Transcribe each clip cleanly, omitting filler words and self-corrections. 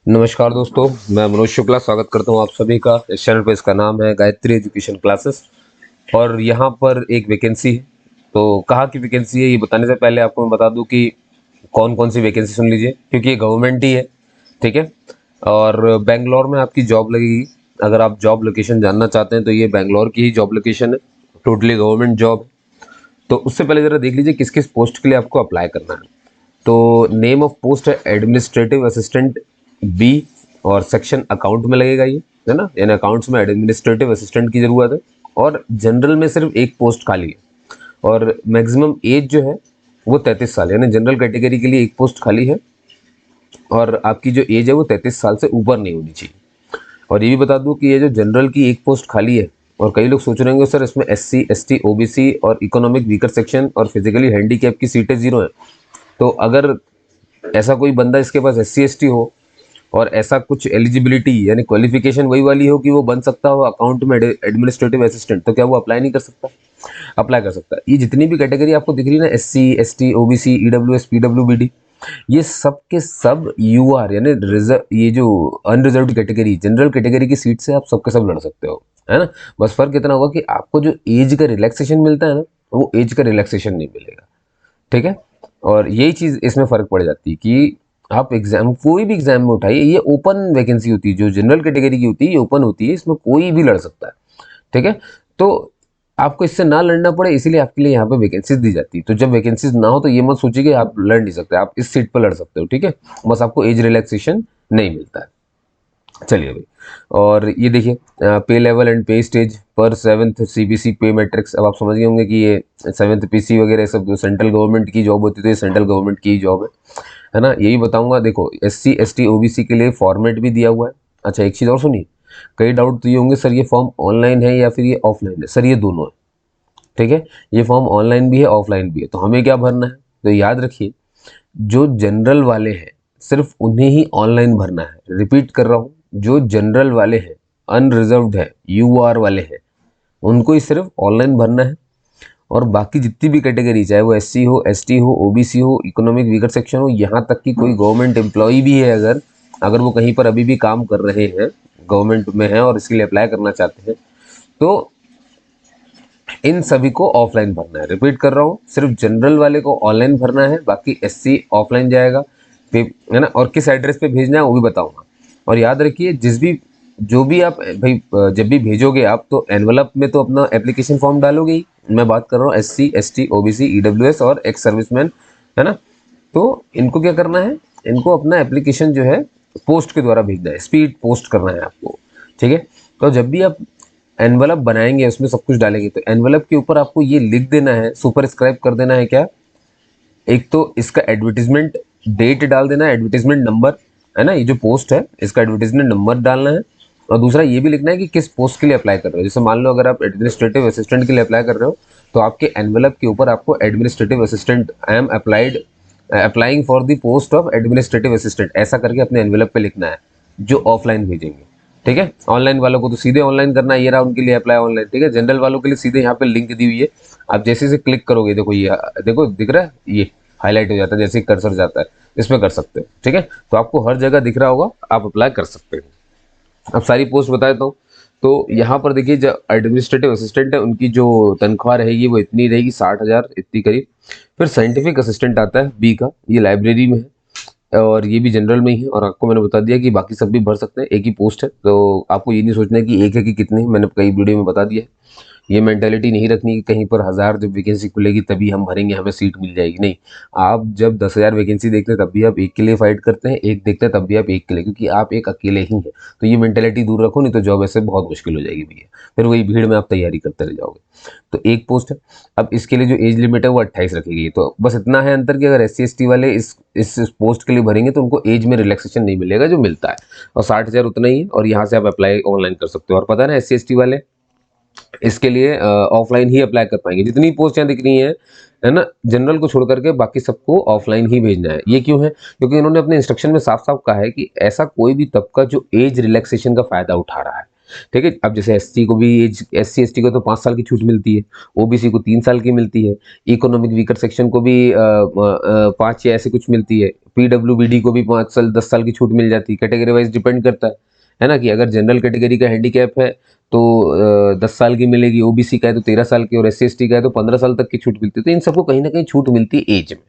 नमस्कार दोस्तों, मैं मनोज शुक्ला स्वागत करता हूं आप सभी का इस चैनल पे। इसका नाम है गायत्री एजुकेशन क्लासेस और यहाँ पर एक वैकेंसी है। तो कहाँ की वैकेंसी है ये बताने से पहले आपको मैं बता दूं कि कौन कौन सी वैकेंसी, सुन लीजिए क्योंकि ये गवर्नमेंट ही है, ठीक है। और बेंगलोर में आपकी जॉब लगेगी। अगर आप जॉब लोकेशन जानना चाहते हैं तो ये बेंगलोर की ही जॉब लोकेशन है, टोटली गवर्नमेंट जॉब है। तो उससे पहले ज़रा देख लीजिए किस किस पोस्ट के लिए आपको अप्लाई करना है। तो नेम ऑफ पोस्ट है एडमिनिस्ट्रेटिव असिस्टेंट बी, और सेक्शन अकाउंट में लगेगा ये, है ना। यानी अकाउंट्स में एडमिनिस्ट्रेटिव असिस्टेंट की ज़रूरत है और जनरल में सिर्फ एक पोस्ट खाली है। और मैक्सिमम एज जो है वो 33 साल, यानी जनरल कैटेगरी के लिए एक पोस्ट खाली है और आपकी जो एज है वो 33 साल से ऊपर नहीं होनी चाहिए। और ये भी बता दूं कि ये जो जनरल की एक पोस्ट खाली है, और कई लोग सोच रहे होंगे सर इसमें SC ST OBC और इकोनॉमिक वीकर सेक्शन और फिजिकली हैंडीकैप की सीटें 0 है। तो अगर ऐसा कोई बंदा इसके पास SC ST हो और ऐसा कुछ एलिजिबिलिटी यानी क्वालिफिकेशन वही वाली हो कि वो बन सकता हो अकाउंट में एडमिनिस्ट्रेटिव असिस्टेंट, तो क्या वो अप्लाई नहीं कर सकता? अप्लाई कर सकता है। ये जितनी भी कैटेगरी आपको दिख रही है ना, SC ST OBC EWS PWBD, ये सब के सब UR यानी रिजर्व, ये जो अनरिजर्व कैटेगरी, जनरल कैटेगरी की सीट से आप सबके सब लड़ सकते हो, है ना। बस फर्क इतना होगा कि आपको जो एज का रिलैक्सेशन मिलता है ना, वो एज का रिलैक्सेशन नहीं मिलेगा, ठीक है। और यही चीज़ इसमें फ़र्क पड़ जाती है कि आप एग्ज़ाम, कोई भी एग्ज़ाम में उठाइए, ये ओपन वैकेंसी होती है। जो जनरल कैटेगरी की होती है ये ओपन होती है, इसमें कोई भी लड़ सकता है, ठीक है। तो आपको इससे ना लड़ना पड़े इसीलिए आपके लिए यहाँ पे वैकेंसीज दी जाती है। तो जब वैकेंसीज ना हो तो ये मत सोचिए कि आप लड़ नहीं सकते, आप इस सीट पर लड़ सकते हो, ठीक है। बस आपको एज रिलैक्सेशन नहीं मिलता है। चलिए भाई, और ये देखिए पे लेवल एंड पे स्टेज पर 7th CBC पे मैट्रिक्स। अब आप समझ गए होंगे कि ये 7th PC वगैरह सब जो सेंट्रल गवर्नमेंट की जॉब होती है, तो ये सेंट्रल गवर्नमेंट की जॉब है ना। यही बताऊंगा। देखो SC ST OBC के लिए फॉर्मेट भी दिया हुआ है। अच्छा, एक चीज़ और सुनिए, कई डाउट तो ये होंगे सर ये फॉर्म ऑनलाइन है या फिर ये ऑफलाइन है। सर ये दोनों है, ठीक है। ये फॉर्म ऑनलाइन भी है ऑफलाइन भी है। तो हमें क्या भरना है, तो याद रखिए, जो जनरल वाले हैं सिर्फ उन्हें ही ऑनलाइन भरना है। रिपीट कर रहा हूँ, जो जनरल वाले हैं, अनरिजर्व्ड है, UR वाले हैं, उनको ही सिर्फ ऑनलाइन भरना है। और बाकी जितनी भी कैटेगरी, चाहे वो SC हो, ST हो, OBC हो, इकोनॉमिक वीकर सेक्शन हो, यहाँ तक कि कोई गवर्नमेंट एम्प्लॉय भी है, अगर अगर वो कहीं पर अभी भी काम कर रहे हैं, गवर्नमेंट में है और इसके लिए अप्लाई करना चाहते हैं, तो इन सभी को ऑफलाइन भरना है। रिपीट कर रहा हूँ, सिर्फ जनरल वाले को ऑनलाइन भरना है, बाकी SC ऑफलाइन जाएगा, है ना। और किस एड्रेस पे भेजना है वो भी बताऊंगा। और याद रखिए, जो भी आप भाई जब भी भेजोगे आप, तो एनवलप में तो अपना एप्लीकेशन फॉर्म डालोगे ही। मैं बात कर रहा हूँ SC ST OBC EWS और एक्स सर्विसमैन, है ना। तो इनको क्या करना है, इनको अपना एप्लीकेशन जो है पोस्ट के द्वारा भेजना है, स्पीड पोस्ट करना है आपको, ठीक है। तो जब भी आप एनवलप बनाएंगे उसमें सब कुछ डालेंगे, तो एनवलप के ऊपर आपको ये लिख देना है, सुपरस्क्राइब कर देना है क्या, एक तो इसका एडवर्टीजमेंट डेट डाल देना है, एडवर्टीजमेंट नंबर, है ना। ये जो पोस्ट है इसका एडवर्टीजमेंट नंबर डालना है। और दूसरा ये भी लिखना है कि किस पोस्ट के लिए अप्लाई कर रहे हो। जैसे मान लो अगर आप एडमिनिस्ट्रेटिव असिस्टेंट के लिए अप्लाई कर रहे हो, तो आपके एनवलप के ऊपर आपको administrative assistant, I am applying for the post of administrative assistant, ऐसा करके अपने एनवलप पे लिखना है, जो ऑफलाइन भेजेंगे, ठीक है। ऑनलाइन वालों को तो सीधे ऑनलाइन करना है, ये रहा उनके लिए अप्लाई ऑनलाइन, ठीक है। जनरल वालों के लिए सीधे यहाँ पे लिंक दी हुई है, आप जैसे से क्लिक करोगे, देखो ये, देखो दिख रहा है, ये हाईलाइट हो जाता है जैसे ही कर्सर जाता है, इसमें कर सकते हो, ठीक है। तो आपको हर जगह दिख रहा होगा, आप अप्लाई कर सकते हैं। अब सारी पोस्ट बता देता हूँ। तो यहाँ पर देखिए, जो एडमिनिस्ट्रेटिव असिस्टेंट है उनकी जो तनख्वाह रहेगी वो इतनी रहेगी, 60,000 इतनी करीब। फिर साइंटिफिक असिस्टेंट आता है B का, ये लाइब्रेरी में है और ये भी जनरल में ही है। और आपको मैंने बता दिया कि बाकी सब भी भर सकते हैं, एक ही पोस्ट है। तो आपको ये नहीं सोचना है कि एक है कि कितने हैं, मैंने कई वीडियो में बता दिया है। ये मेंटालिटी नहीं रखनी कि कहीं पर 1000 जब वैकेंसी खुलेगी तभी हम भरेंगे, हमें सीट मिल जाएगी, नहीं। आप जब 10,000 वैकेंसी देखते हैं तब भी आप एक के लिए फाइट करते हैं, एक देखते हैं तब भी आप एक के लिए, क्योंकि आप एक अकेले ही हैं। तो ये मेंटालिटी दूर रखो, नहीं तो जॉब ऐसे बहुत मुश्किल हो जाएगी भैया, फिर वही भीड़ में आप तैयारी करते रह जाओगे। तो एक पोस्ट है। अब इसके लिए जो एज लिमिट है वो 28 रखी गई है। तो बस इतना है अंतर कि अगर SC ST वाले इस पोस्ट के लिए भरेंगे तो उनको एज में रिलैक्सेशन नहीं मिलेगा जो मिलता है, और 60,000 उतना ही है। और यहाँ से आप अप्लाई ऑनलाइन कर सकते हो। और पता है ना, SC ST वाले इसके लिए ऑफलाइन ही अप्लाई कर पाएंगे। जितनी पोस्ट यहाँ दिख रही हैं, है ना, जनरल को छोड़ करके बाकी सबको ऑफलाइन ही भेजना है। ये क्यों है? क्योंकि इन्होंने अपने इंस्ट्रक्शन में साफ साफ कहा है कि ऐसा कोई भी तबका जो एज रिलैक्सेशन का फायदा उठा रहा है, ठीक है। अब जैसे एससी को भी एज, एससी एसटी को तो 5 साल की छूट मिलती है, ओबीसी को 3 साल की मिलती है, इकोनॉमिक वीकर सेक्शन को भी 5 या ऐसे कुछ मिलती है, पीडब्ल्यूबीडी को भी 5 साल 10 साल की छूट मिल जाती है। कैटेगरी वाइज डिपेंड करता है ना, कि अगर जनरल कैटेगरी का हैंडीकैप है तो 10 साल की मिलेगी, ओबीसी का है तो 13 साल की, और एससी एसटी का है तो 15 साल तक की छूट मिलती है। तो इन सबको कहीं ना कहीं छूट मिलती है एज में,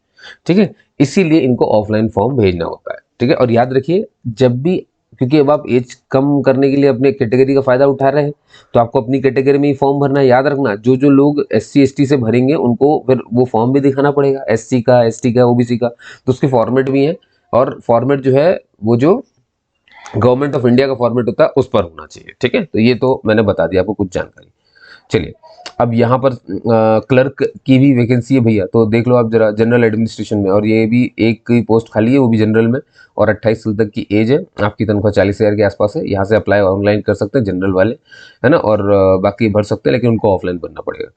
ठीक है। इसीलिए इनको ऑफलाइन फॉर्म भेजना होता है, ठीक है। और याद रखिए, जब भी, क्योंकि अब आप एज कम करने के लिए अपने कैटेगरी का फायदा उठा रहे हैं, तो आपको अपनी कैटेगरी में ही फॉर्म भरना है। याद रखना, जो जो लोग एससी एसटी से भरेंगे उनको फिर वो फॉर्म भी दिखाना पड़ेगा, एससी का, एसटी का, ओबीसी का, तो उसके फॉर्मेट भी है। और फॉर्मेट जो है वो जो गवर्नमेंट ऑफ इंडिया का फॉर्मेट होता है उस पर होना चाहिए, ठीक है। तो ये तो मैंने बता दिया आपको कुछ जानकारी। चलिए, अब यहाँ पर क्लर्क की भी वैकेंसी है भैया, तो देख लो आप जरा, जनरल एडमिनिस्ट्रेशन में, और ये भी एक ही पोस्ट खाली है, वो भी जनरल में, और 28 साल तक की एज है, आपकी तनख्वाह 40,000 के आसपास है। यहाँ से अप्लाई ऑनलाइन कर सकते हैं जनरल वाले, है ना, और बाकी भर सकते हैं, लेकिन उनको ऑफलाइन भरना पड़ेगा,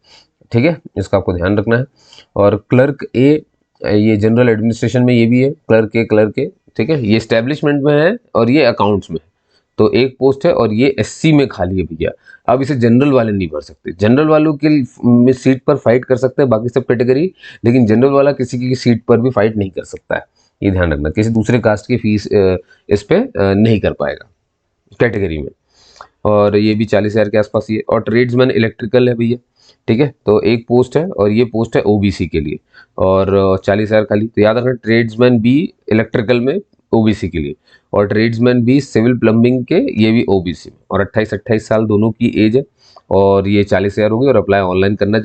ठीक है। इसका आपको ध्यान रखना है। और क्लर्क ए, ये जनरल एडमिनिस्ट्रेशन में ये भी है, क्लर्क ए, ठीक है। ये एस्टेब्लिशमेंट में है और ये अकाउंट्स में है, तो एक पोस्ट है, और ये एससी में खाली है भैया। अब इसे जनरल वाले नहीं भर सकते, जनरल वालों के में सीट पर फाइट कर सकते हैं बाकी सब कैटेगरी, लेकिन जनरल वाला किसी की सीट पर भी फाइट नहीं कर सकता है, ये ध्यान रखना। किसी दूसरे कास्ट की फीस इस पे नहीं कर पाएगा कैटेगरी में। और ये भी 40,000 के आसपास ही है। और ट्रेड्समैन इलेक्ट्रिकल है भैया, ठीक है, तो एक पोस्ट है, और ये पोस्ट है ओबीसी के लिए, और 40,000 खाली। तो याद रखना, ट्रेड्समैन भी इलेक्ट्रिकल में ओबीसी के लिए, और ट्रेड्समैन भी सिविल प्लम्बिंग के, ये भी ओबीसी में, और 28 साल दोनों की एज है, और ये 40,000 होगी। और अप्लाई ऑनलाइन करना,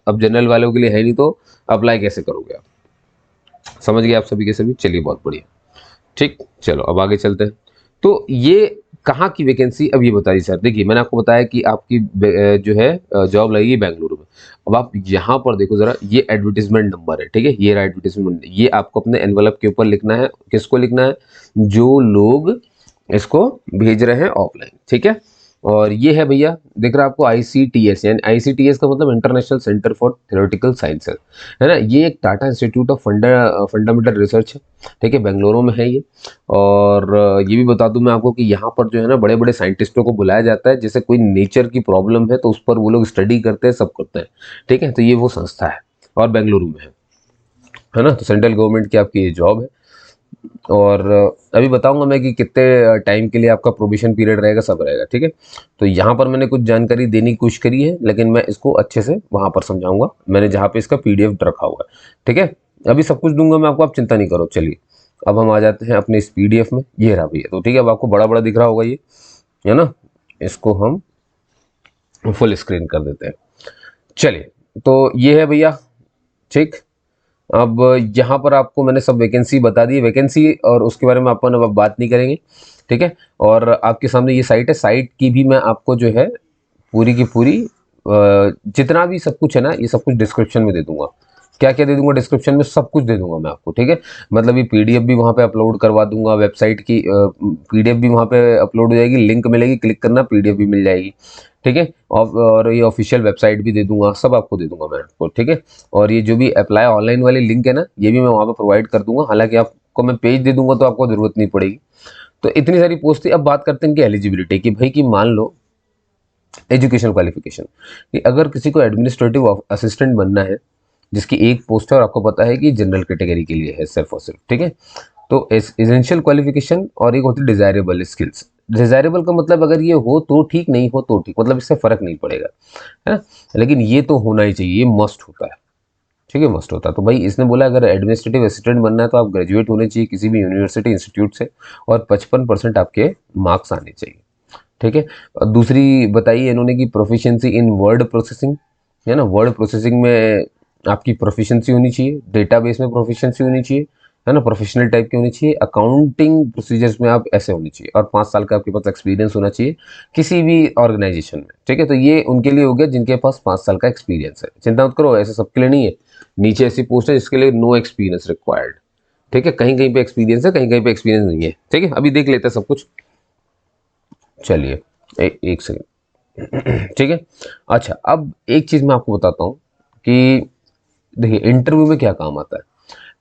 अब जनरल वालों के लिए है नहीं, तो अप्लाई कैसे करोगे आप, समझ गए आप सभी के सभी। चलिए, बहुत बढ़िया, ठीक। चलो अब आगे चलते हैं। तो ये कहाँ की वैकेंसी, अब ये बताइए सर। देखिए, मैंने आपको बताया कि आपकी जो है जॉब लगेगी बेंगलुरु में। अब आप यहाँ पर देखो जरा, ये एडवर्टीजमेंट नंबर है, ठीक है, ये रहा एडवर्टीजमेंट। ये आपको अपने एनवलप के ऊपर लिखना है। किसको लिखना है? जो लोग इसको भेज रहे हैं ऑफलाइन, ठीक है। और ये है भैया, दिख रहा है आपको, ICTS, यानी ICTS का मतलब international centre for theoretical sciences, है ना। ये एक Tata institute of fundamental research है, ठीक है, बेंगलुरु में है ये। और ये भी बता दूं मैं आपको कि यहाँ पर जो है ना, बड़े बड़े साइंटिस्टों को बुलाया जाता है। जैसे कोई नेचर की प्रॉब्लम है तो उस पर वो लोग स्टडी करते हैं, सब करते हैं, ठीक है। तो ये वो संस्था है, और बेंगलुरु में है ना। तो सेंट्रल गवर्नमेंट की आपकी ये जॉब है। और अभी बताऊंगा मैं कि कितने टाइम के लिए आपका प्रोबेशन पीरियड रहेगा, सब रहेगा, ठीक है। तो यहाँ पर मैंने कुछ जानकारी देने की कोशिश करी है, लेकिन मैं इसको अच्छे से वहाँ पर समझाऊंगा, मैंने जहाँ पे इसका PDF रखा हुआ है, ठीक है। अभी सब कुछ दूंगा मैं आपको, आप चिंता नहीं करो। चलिए, अब हम आ जाते हैं अपने इस PDF में। ये रहा भैया, तो ठीक है, अब आपको बड़ा बड़ा दिख रहा होगा ये, है ना। इसको हम फुल स्क्रीन कर देते हैं। चलिए, तो ये है भैया, ठीक। अब यहाँ पर आपको मैंने सब वैकेंसी बता दी, वैकेंसी और उसके बारे में अपन अब बात नहीं करेंगे, ठीक है। और आपके सामने ये साइट है, साइट की भी मैं आपको जो है पूरी की पूरी जितना भी सब कुछ है ना, ये सब कुछ डिस्क्रिप्शन में दे दूंगा। क्या क्या दे दूंगा डिस्क्रिप्शन में, सब कुछ दे दूंगा मैं आपको, ठीक है। मतलब ये PDF भी वहाँ पे अपलोड करवा दूंगा, वेबसाइट की PDF भी वहाँ पे अपलोड हो जाएगी, लिंक मिलेगी, क्लिक करना, PDF भी मिल जाएगी, ठीक है। और ये ऑफिशियल वेबसाइट भी दे दूंगा, सब आपको दे दूंगा मैं आपको, ठीक है। और ये जो भी अप्लाई ऑनलाइन वाली लिंक है ना, ये भी मैं वहाँ पे प्रोवाइड कर दूंगा। हालांकि आपको मैं पेज दे दूंगा तो आपको जरूरत नहीं पड़ेगी। तो इतनी सारी पोस्ट थी। अब बात करते हैं इनकी एलिजिबिलिटी की, भाई कि मान लो एजुकेशन क्वालिफिकेशन, कि अगर किसी को एडमिनिस्ट्रेटिव असिस्टेंट बनना है, जिसकी एक पोस्ट है और आपको पता है कि जनरल कैटेगरी के लिए है सिर्फ और सिर्फ, ठीक है। तो एसेंशियल क्वालिफिकेशन, और एक होती है डिजायरेबल स्किल्स। डिजायरेबल का मतलब अगर ये हो तो ठीक, नहीं हो तो ठीक, मतलब इससे फर्क नहीं पड़ेगा, है ना। लेकिन ये तो होना ही चाहिए, ये मस्ट होता है, ठीक है, मस्ट होता है। तो भाई इसने बोला अगर एडमिनिस्ट्रेटिव असिस्टेंट बनना है तो आप ग्रेजुएट होने चाहिए किसी भी यूनिवर्सिटी इंस्टीट्यूट से, और 55% आपके मार्क्स आने चाहिए, ठीक है। और दूसरी बताइए इन्होंने कि प्रोफिशिएंसी इन वर्ड प्रोसेसिंग, है ना, वर्ड प्रोसेसिंग में आपकी प्रोफिशिएंसी होनी चाहिए, डेटाबेस में प्रोफिशिएंसी होनी चाहिए, है ना, प्रोफेशनल टाइप की होनी चाहिए, अकाउंटिंग प्रोसीजर्स में आप ऐसे होनी चाहिए, और 5 साल का आपके पास एक्सपीरियंस होना चाहिए किसी भी ऑर्गेनाइजेशन में, ठीक है। तो ये उनके लिए हो गया जिनके पास 5 साल का एक्सपीरियंस है। चिंता मत करो, ऐसे सबके लिए नहीं है। नीचे ऐसी पोस्ट है जिसके लिए नो एक्सपीरियंस रिक्वायर्ड, ठीक है। कहीं कहीं पे एक्सपीरियंस है, कहीं कहीं पे एक्सपीरियंस नहीं है, ठीक है। अभी देख लेते हैं सब कुछ। चलिए, एक सेकेंड, ठीक है। अच्छा, अब एक चीज मैं आपको बताता हूँ कि देखिए इंटरव्यू में क्या काम आता है।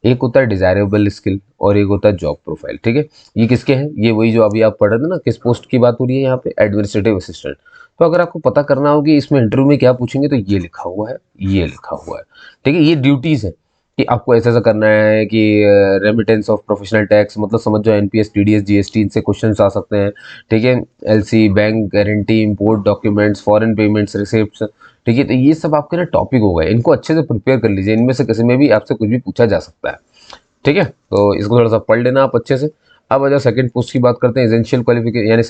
एक होता है डिजायरेबल स्किल और एक होता है जॉब प्रोफाइल। ठीक है, ये किसके हैं? ये वही जो अभी आप पढ़ रहे थे ना, किस पोस्ट की बात हो रही है यहाँ पे, एडमिनिस्ट्रेटिव असिस्टेंट। तो अगर आपको पता करना हो कि इसमें इंटरव्यू में क्या पूछेंगे, तो ये लिखा हुआ है, ये लिखा हुआ है। ठीक है, ये ड्यूटीज है कि आपको ऐसा ऐसा करना है कि रेमिटेंस ऑफ प्रोफेशनल टैक्स, मतलब समझ जाओ एनपीएस, टीडीएस, जीएसटी, इनसे क्वेश्चन आ सकते हैं। ठीक है, LC, bank guarantee, import documents, foreign payments, receipts. ठीक है, तो ये सब आपके ना टॉपिक हो गए, इनको अच्छे से प्रिपेयर कर लीजिए, इनमें से किसी में भी आपसे कुछ भी पूछा जा सकता है। ठीक है, तो इसको थोड़ा सा पढ़ लेना आप अच्छे से। अब आ जाओ सेकंड पोस्ट की बात करते हैं, एसेंशियल क्वालिफिकेशन यानी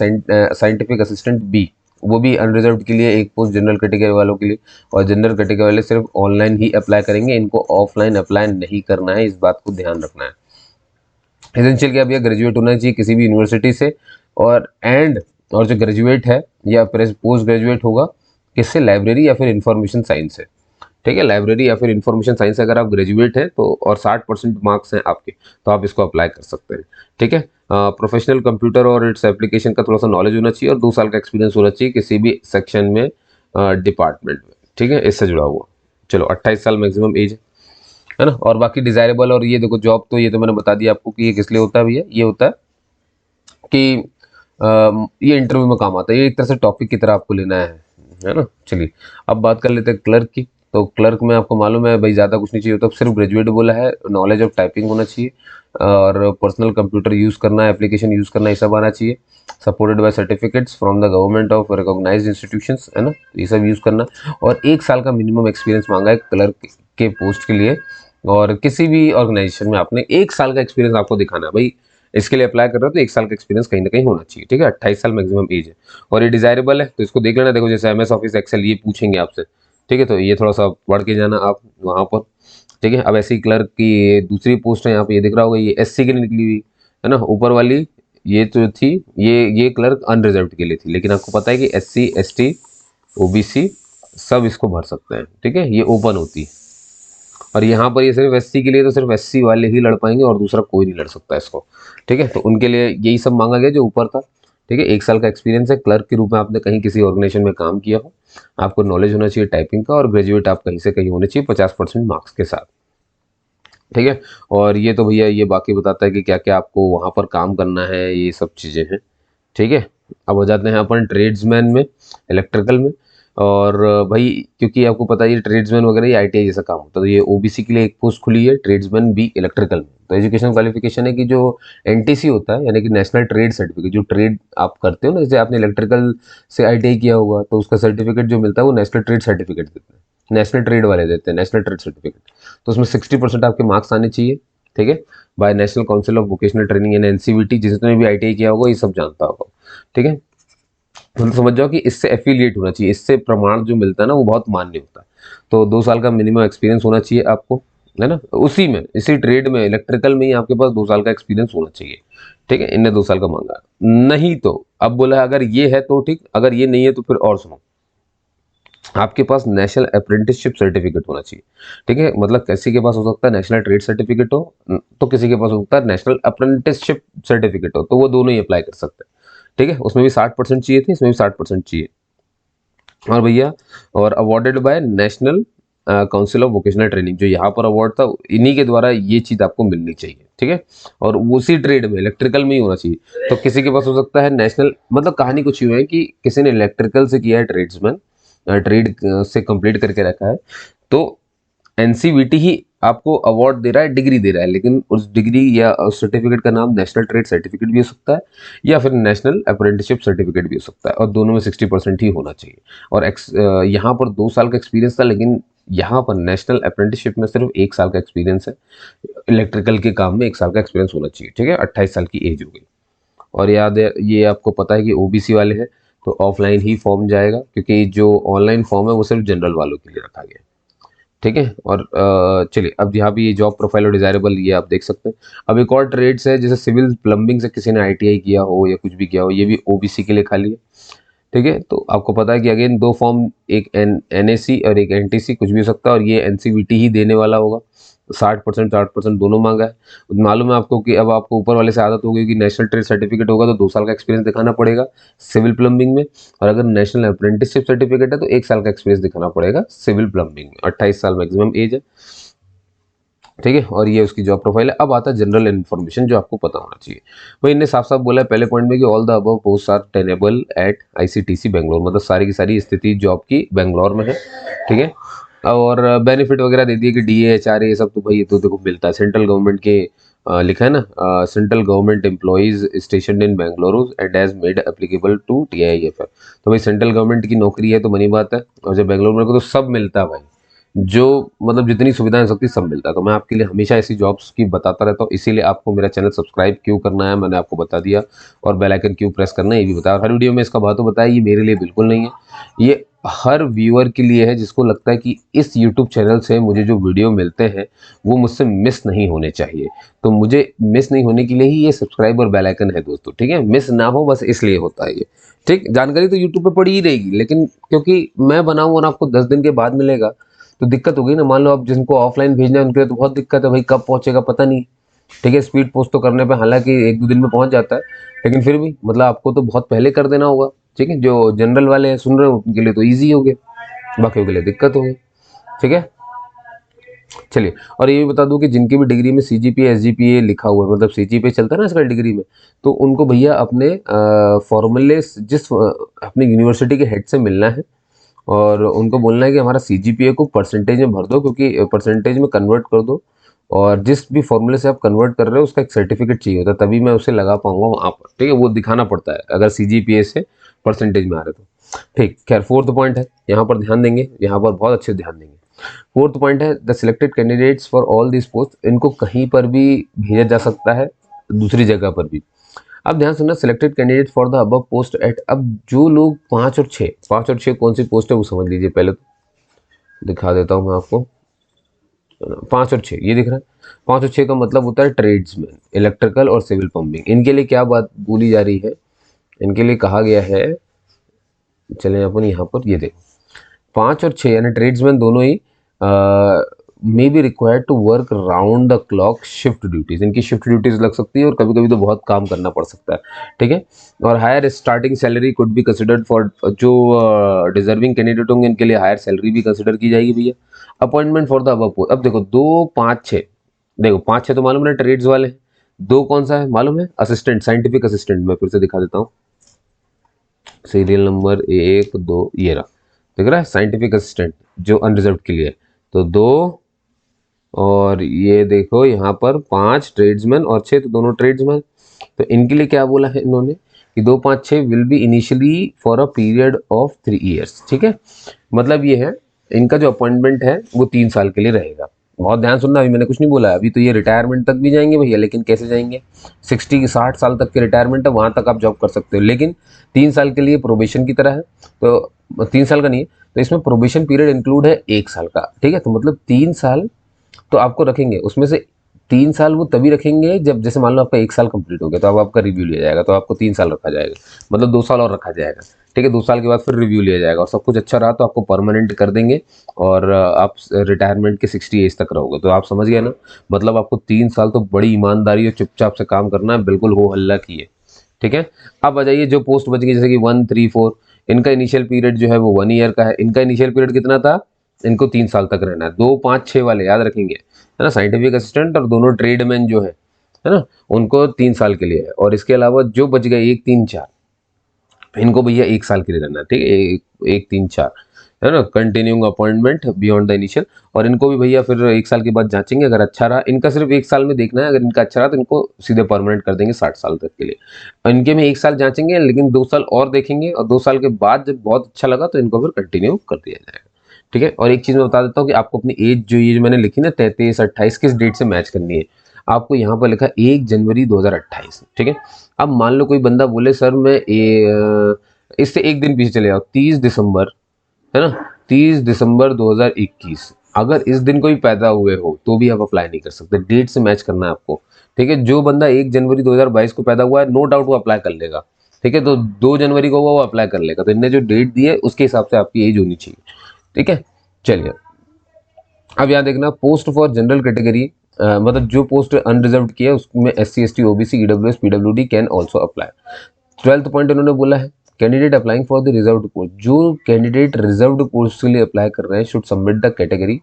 साइंटिफिक असिस्टेंट बी, वो भी अनरिजर्व के लिए एक पोस्ट, जनरल कैटेगरी वालों के लिए। और जनरल कैटेगरी वाले सिर्फ ऑनलाइन ही अप्लाई करेंगे, इनको ऑफलाइन अप्लाई नहीं करना है, इस बात को ध्यान रखना है। एसेंशियल क्या भैया, ग्रेजुएट होना चाहिए किसी भी यूनिवर्सिटी से, और जो ग्रेजुएट है या पोस्ट ग्रेजुएट होगा किससे, लाइब्रेरी या फिर इंफॉर्मेशन साइंस से। ठीक है, लाइब्रेरी या फिर इंफॉर्मेशन साइंस से अगर आप ग्रेजुएट हैं तो, और 60% मार्क्स हैं आपके, तो आप इसको अप्लाई कर सकते हैं। ठीक है, प्रोफेशनल कंप्यूटर और इट्स एप्लीकेशन का थोड़ा सा नॉलेज होना चाहिए, और 2 साल का एक्सपीरियंस होना चाहिए किसी भी सेक्शन में, डिपार्टमेंट में। ठीक है, इससे जुड़ा हुआ। चलो, 28 साल मैक्सिमम एज है ना। और बाकी डिजायरेबल, और ये देखो जॉब, तो ये तो मैंने बता दिया आपको कि ये किस लिए होता है भैया, ये होता है कि ये इंटरव्यू में काम आता है, ये एक तरह से टॉपिक की तरह आपको लेना है ना। चलिए, अब बात कर लेते हैं क्लर्क की। तो क्लर्क में आपको मालूम है भाई, ज़्यादा कुछ नहीं चाहिए होता, सिर्फ ग्रेजुएट बोला है, नॉलेज ऑफ टाइपिंग होना चाहिए, और पर्सनल कंप्यूटर यूज़ करना, एप्लीकेशन यूज़ करना, ये सब आना चाहिए। Supported by certificates from the government of recognised institutions, है ना, ये सब यूज़ करना। और 1 साल का मिनिमम एक्सपीरियंस मांगा है क्लर्क के पोस्ट के लिए, और किसी भी ऑर्गेनाइजेशन में आपने 1 साल का एक्सपीरियंस आपको दिखाना है भाई। इसके लिए अप्लाई कर रहे हो तो 1 साल का एक्सपीरियंस कहीं ना कहीं होना चाहिए। ठीक है, 28 साल मैक्सिमम एज है, और ये डिजायरेबल है, तो इसको देख लेना। देखो जैसे एमएस ऑफिस एक्सेल ये पूछेंगे आपसे, ठीक है, तो ये थोड़ा सा पढ़ के जाना आप वहाँ पर। ठीक है, अब ऐसे ही क्लर्क की ये दूसरी पोस्ट है, यहाँ पे ये दिख रहा होगा, ये एससी के लिए निकली हुई है ना, ऊपर वाली ये तो थी, ये क्लर्क अनरिजर्व्ड के लिए थी, लेकिन आपको पता है कि एससी, एसटी, ओबीसी सब इसको भर सकते हैं। ठीक है, ये ओपन होती है, और यहाँ पर ये सिर्फ एससी के लिए, तो सिर्फ एससी वाले ही लड़ पाएंगे और दूसरा कोई नहीं लड़ सकता इसको। ठीक है, तो उनके लिए यही सब मांगा गया जो ऊपर था। ठीक है, 1 साल का एक्सपीरियंस है, क्लर्क के रूप में आपने कहीं किसी ऑर्गेनाइजेशन में काम किया हो, आपको नॉलेज होना चाहिए टाइपिंग का, और ग्रेजुएट आप कहीं से कहीं होने चाहिए 50% मार्क्स के साथ। ठीक है, और ये तो भैया ये बाकी बताता है कि क्या क्या आपको वहाँ पर काम करना है, ये सब चीज़ें हैं। ठीक है, अब हो जाते हैं अपन ट्रेड्समैन में, इलेक्ट्रिकल में। और भाई क्योंकि आपको पता है ये ट्रेड्समैन वगैरह ये आईटीआई जैसा काम होता है, तो ये ओबीसी के लिए एक पोस्ट खुली है, ट्रेड्समैन बी इलेक्ट्रिकल में। तो एजुकेशन क्वालिफिकेशन है कि जो एनटीसी होता है, यानी कि नेशनल ट्रेड सर्टिफिकेट, जो ट्रेड आप करते हो ना, जैसे आपने इलेक्ट्रिकल से आईटीआई किया होगा तो उसका सर्टिफिकेट जो मिलता है वो नेशनल ट्रेड सर्टिफिकेट देते हैं, नेशनल ट्रेड वाले देते हैं नेशनल ट्रेड सर्टिफिकेट। तो उसमें 60% आपके मार्क्स आने चाहिए। ठीक है, by National Council of Vocational Training यानी एनसीवीटी, जिसने भी आईटीआई किया होगा ये सब जानता होगा। ठीक है, तो समझ जाओ कि इससे एफिलिएट होना चाहिए, इससे प्रमाण जो मिलता है ना वो बहुत मान्य होता है। तो 2 साल का मिनिमम एक्सपीरियंस होना चाहिए आपको, है ना, उसी में, इसी ट्रेड में, इलेक्ट्रिकल में ही आपके पास 2 साल का एक्सपीरियंस होना चाहिए। ठीक है, इनने 2 साल का मांगा, नहीं तो अब बोला अगर ये है तो ठीक, अगर ये नहीं है तो फिर और सुनो, आपके पास नेशनल अप्रेंटिसशिप सर्टिफिकेट होना चाहिए। ठीक है, मतलब किसी के पास हो सकता है नेशनल ट्रेड सर्टिफिकेट हो, तो किसी के पास हो सकता है नेशनल अप्रेंटिसशिप सर्टिफिकेट हो, तो वो दोनों ही अप्लाई कर सकते हैं। ठीक है, उसमें भी 60% चाहिए थे, इसमें भी 60% चाहिए। और भैया, और awarded bye National Council of Vocational training, जो यहाँ पर अवार्ड था इन्हीं के द्वारा ये चीज़ आपको मिलनी चाहिए। ठीक है, और उसी ट्रेड में इलेक्ट्रिकल में ही होना चाहिए। तो किसी के पास हो सकता है नेशनल, मतलब कहानी कुछ यूँ है कि किसी ने इलेक्ट्रिकल से किया है, ट्रेड्समैन ट्रेड से कंप्लीट करके रखा है, तो एनसीवीटी ही आपको अवार्ड दे रहा है, डिग्री दे रहा है, लेकिन उस डिग्री या उस सर्टिफिकेट का नाम नेशनल ट्रेड सर्टिफिकेट भी हो सकता है, या फिर नेशनल अप्रेंटिसशिप सर्टिफिकेट भी हो सकता है, और दोनों में 60% ही होना चाहिए। और यहाँ पर 2 साल का एक्सपीरियंस था, लेकिन यहाँ पर नेशनल अप्रेंटिसशिप में सिर्फ 1 साल का एक्सपीरियंस है, इलेक्ट्रिकल के काम में 1 साल का एक्सपीरियंस होना चाहिए। ठीक है, 28 साल की एज हो गई। और याद है, ये आपको पता है कि ओबीसी वाले हैं तो ऑफलाइन ही फॉर्म जाएगा, क्योंकि जो ऑनलाइन फॉर्म है वो सिर्फ जनरल वालों के लिए रखा गया है। ठीक है, और चलिए अब यहाँ भी ये जॉब प्रोफाइल और डिजायरेबल ये आप देख सकते हैं। अब एक और ट्रेड्स है, जैसे सिविल प्लम्बिंग से किसी ने आईटीआई किया हो या कुछ भी किया हो, ये भी ओबीसी के लिए खाली है। ठीक है, तो आपको पता है कि अगेन 2 फॉर्म, एक एनएसी और एक एनटीसी, कुछ भी हो सकता है, और ये एनसीवीटी ही देने वाला होगा। 60% 60% दोनों मांगा है। मालूम है आपको कि अब आपको ऊपर वाले से आदत हो गई कि नेशनल ट्रेड सर्टिफिकेट होगा तो 2 साल का एक्सपीरियंस दिखाना पड़ेगा सिविल प्लम्बिंग में, और अगर नेशनल अप्रेंटिसशिप सर्टिफिकेट है तो 1 साल का एक्सपीरियंस दिखाना पड़ेगा सिविल प्लम्बिंग में। 28 साल मैक्सिमम एज है। ठीक है, और ये उसकी जॉब प्रोफाइल है। अब आता है जनरल इन्फॉर्मेशन जो आपको पता होना चाहिए। वही इनने साफ साफ बोला है पहले पॉइंट में कि all the above post are tenable at ICTC Bangalore, मतलब सारी की सारी स्थिति जॉब की बेंगलोर में है। ठीक है, और बेनिफिट वगैरह दे दिए कि डीए एचआरए ये सब तो भाई ये तो देखो मिलता है सेंट्रल गवर्नमेंट के, लिखा है ना, central government employees station in Bengaluru and has made applicable to TIFF. तो भाई सेंट्रल गवर्नमेंट की नौकरी है तो बनी बात है, और जब बेंगलुरु में को तो सब मिलता है भाई, जो मतलब जितनी सुविधाएं हो सकती सब मिलता है। तो मैं आपके लिए हमेशा ऐसी जॉब्स की बताता रहता हूँ, इसीलिए आपको मेरा चैनल सब्सक्राइब क्यों करना है मैंने आपको बता दिया, और बेल आइकन क्यों प्रेस करना है ये भी बताया। हर वीडियो में इसका बात तो बताया, ये मेरे लिए बिल्कुल नहीं है, ये हर व्यूअर के लिए है जिसको लगता है कि इस यूट्यूब चैनल से मुझे जो वीडियो मिलते हैं वो मुझसे मिस नहीं होने चाहिए। तो मुझे मिस नहीं होने के लिए ही ये सब्सक्राइब और बेल आइकन है दोस्तों। ठीक है, मिस ना हो बस इसलिए होता है ये। ठीक, जानकारी तो यूट्यूब पे पड़ी ही रहेगी, लेकिन क्योंकि मैं बनाऊँ और आपको 10 दिन के बाद मिलेगा तो दिक्कत होगी ना। मान लो आप जिनको ऑफलाइन भेजना है उनके लिए तो बहुत दिक्कत है भाई, कब पहुंचेगा पता नहीं। ठीक है, स्पीड पोस्ट तो करने पे हालांकि 1-2 दिन में पहुंच जाता है, लेकिन फिर भी मतलब आपको तो बहुत पहले कर देना होगा। ठीक है, जो जनरल वाले हैं सुन रहे हो उनके लिए तो ईजी हो गया, बाकियों के लिए दिक्कत होगी। ठीक है, चलिए, और ये भी बता दूं कि जिनकी भी डिग्री में सीजीपीए एसजीपीए लिखा हुआ है, मतलब सीजीपीए चलता है ना आजकल डिग्री में, तो उनको भैया अपने फॉर्मूले जिस अपनी यूनिवर्सिटी के हेड से मिलना है और उनको बोलना है कि हमारा सीजीपीए को परसेंटेज में भर दो, क्योंकि परसेंटेज में कन्वर्ट कर दो, और जिस भी फॉर्मूले से आप कन्वर्ट कर रहे हो उसका एक सर्टिफिकेट चाहिए होता है, तभी मैं उसे लगा पाऊंगा वहाँ पर। ठीक है, वो दिखाना पड़ता है अगर सीजीपीए से परसेंटेज में आ रहे तो। ठीक, खैर फोर्थ पॉइंट है, यहाँ पर ध्यान देंगे, यहाँ पर बहुत अच्छे ध्यान देंगे। फोर्थ पॉइंट है the selected candidates for all this post, इनको कहीं पर भी भेजा जा सकता है, दूसरी जगह पर भी। अब ध्यान सुनना, selected candidate for the above post at, अब जो लोग 5 और 6 कौन सी पोस्ट है वो समझ लीजिए पहले, तो दिखा देता हूँ मैं आपको। 5 और 6 ये दिख रहा है, 5 और 6 का मतलब होता है ट्रेड्समैन, इलेक्ट्रिकल और सिविल पंपिंग। इनके लिए क्या बात बोली जा रही है, इनके लिए कहा गया है, चले अपन यहाँ पर ये देखो 5 और 6 यानी ट्रेड्समैन दोनों ही may be required to work round the clock shift duties, इनकी शिफ्ट ड्यूटीज लग सकती है और कभी कभी तो बहुत काम करना पड़ सकता है। ठीक है, और higher starting salary could be considered for, जो डिजर्विंग कैंडिडेट होंगे इनके लिए हायर सैलरी भी कंसिडर की जाएगी भैया। Appointment for the above post, अब देखो 2, 5, 6, देखो 5-6 तो मालूम है ट्रेड्स वाले हैं, 2 कौन सा है मालूम है, असिस्टेंट, साइंटिफिक असिस्टेंट। मैं फिर से दिखा देता हूँ, सीरियल नंबर 1, 2 ये रहा, दिख रहा है साइंटिफिक असिस्टेंट जो अनरिजर्व के लिए है, तो 2, और ये देखो यहाँ पर 5 ट्रेड्समैन और 6 तो दोनों ट्रेड्समैन। तो इनके लिए क्या बोला है इन्होंने कि 2, 5, 6 will be initially for a period of 3 years. ठीक है, मतलब ये है इनका जो अपॉइंटमेंट है वो 3 साल के लिए रहेगा। बहुत ध्यान सुनना, अभी मैंने कुछ नहीं बोला, अभी तो ये रिटायरमेंट तक भी जाएंगे भैया, लेकिन कैसे जाएंगे, 60 साल तक के रिटायरमेंट है, वहां तक आप जॉब कर सकते हो, लेकिन 3 साल के लिए प्रोबेशन की तरह है। तो 3 साल का नहीं है, तो इसमें प्रोबेशन पीरियड इंक्लूड है 1 साल का। ठीक है, तो मतलब 3 साल तो आपको रखेंगे, उसमें से 3 साल वो तभी रखेंगे जब, जैसे मान लो आपका 1 साल कंप्लीट हो गया तो अब आपका रिव्यू लिया जाएगा, तो आपको 3 साल रखा जाएगा, मतलब 2 साल और रखा जाएगा। ठीक है, 2 साल के बाद फिर रिव्यू लिया जाएगा, और सब कुछ अच्छा रहा तो आपको परमानेंट कर देंगे, और आप रिटायरमेंट के 60 एज तक रहोगे। तो आप समझ गए ना, मतलब आपको 3 साल तो बड़ी ईमानदारी और चुपचाप से काम करना है, बिल्कुल हो हल्ला किए। ठीक है, अब आ जाइए जो पोस्ट बच गई जैसे कि 1, 3, 4, इनका इनिशियल पीरियड जो है वो 1 ईयर का है। इनका इनिशियल पीरियड कितना था, इनको 3 साल तक रहना है। 2, 5, 6 वाले याद रखेंगे, है ना, साइंटिफिक असिस्टेंट और दोनों ट्रेडमैन जो है ना, उनको 3 साल के लिए है। और इसके अलावा जो बच गए 1, 3, 4, इनको भैया 1 साल के लिए रहना है। ठीक है, 1, 3, 4 है ना, continuing appointment beyond the initial, और इनको भी भैया फिर 1 साल के बाद जांचेंगे, अगर अच्छा रहा, इनका सिर्फ 1 साल में देखना है, अगर इनका अच्छा रहा तो इनको सीधे परमानेंट कर देंगे 60 साल तक के लिए। इनके में 1 साल जांचेंगे, लेकिन 2 साल और देखेंगे, और 2 साल के बाद जब बहुत अच्छा लगा तो इनको फिर कंटिन्यू कर दिया जाएगा। ठीक है, और एक चीज मैं बता देता हूँ कि आपको अपनी एज जो ये जो मैंने लिखी ना 33, 28 किस डेट से मैच करनी है, आपको यहाँ पर लिखा 1 जनवरी 2028। ठीक है, अब मान लो कोई बंदा बोले सर मैं इससे एक दिन पीछे चले जाओ, 30 दिसंबर, है ना, 30 दिसंबर 2021, अगर इस दिन कोई पैदा हुए हो तो भी आप अप्लाई नहीं कर सकते, डेट से मैच करना है आपको। ठीक है, जो बंदा 1 जनवरी 2022 को पैदा हुआ है नो डाउट वो अप्लाई कर लेगा। ठीक है, तो 2 जनवरी को वो अप्लाई कर लेगा, तो इनने जो डेट दी है उसके हिसाब से आपकी एज होनी चाहिए। ठीक है, चलिए अब यहाँ देखना, पोस्ट फॉर जनरल कैटेगरी, मतलब जो पोस्ट अनरिजर्व की है उसमें SC ST OBC EWS PWD can also apply. 12th point उन्होंने बोला है candidate applying for the reserved post, जो कैंडिडेट रिजर्व्ड पोस्ट के लिए अप्लाई कर रहे हैं should submit the category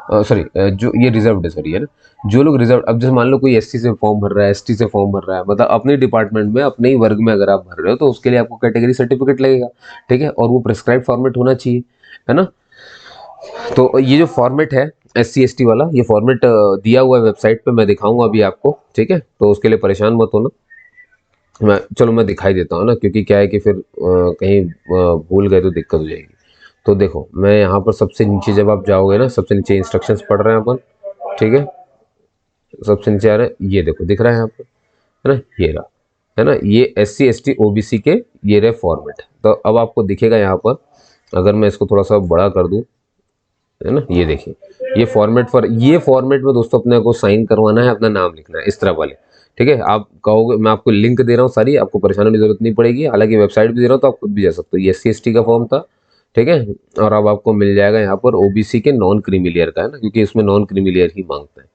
sorry जो ये रिजर्व्ड है, सॉरी है ना, जो लोग रिजर्व, अब जैसे मान लो कोई एससी से फॉर्म भर रहा है, एसटी से फॉर्म भर रहा है, मतलब अपने डिपार्टमेंट में अपने ही वर्ग में अगर आप भर रहे हो तो उसके लिए आपको कैटेगरी सर्टिफिकेट लगेगा, ठीक है, और वो प्रिस्क्राइब फॉर्मेट होना चाहिए, है ना। तो ये जो फॉर्मेट है एससी एसटी वाला, ये फॉर्मेट दिया हुआ है वेबसाइट पे, मैं दिखाऊंगा अभी आपको, ठीक है, तो उसके लिए परेशान मत होना। मैं दिखाई देता हूँ ना, क्योंकि क्या है कि फिर कहीं भूल गए तो दिक्कत हो जाएगी। तो देखो मैं यहाँ पर सबसे नीचे जब आप जाओगे ना, सबसे नीचे इंस्ट्रक्शंस पढ़ रहे हैं अपन, ठीक है, सबसे नीचे आ रहे हैं, ये देखो दिख रहा है यहाँ पर, है ना, ये रहा, है ना, ये S C S T O B C के ये रहे फॉर्मेट। तो अब आपको दिखेगा यहाँ पर, अगर मैं इसको थोड़ा सा बड़ा कर दूँ, है ना, ये देखिए, ये फॉर्मेट में दोस्तों अपने को साइन करवाना है, अपना नाम लिखना है इस तरह वाले, ठीक है। आप कहोगे मैं आपको लिंक दे रहा हूँ सारी, आपको परेशान होने की जरूरत नहीं पड़ेगी, हालांकि वेबसाइट भी दे रहा हूँ तो आप खुद भी जा सकते हो। ये एस सी एस टी का फॉर्म था, ठीक है, और अब आपको मिल जाएगा यहाँ पर ओबीसी के नॉन क्रीमी लेयर का, है ना, क्योंकि इसमें नॉन क्रीमी लेयर ही मांगता है,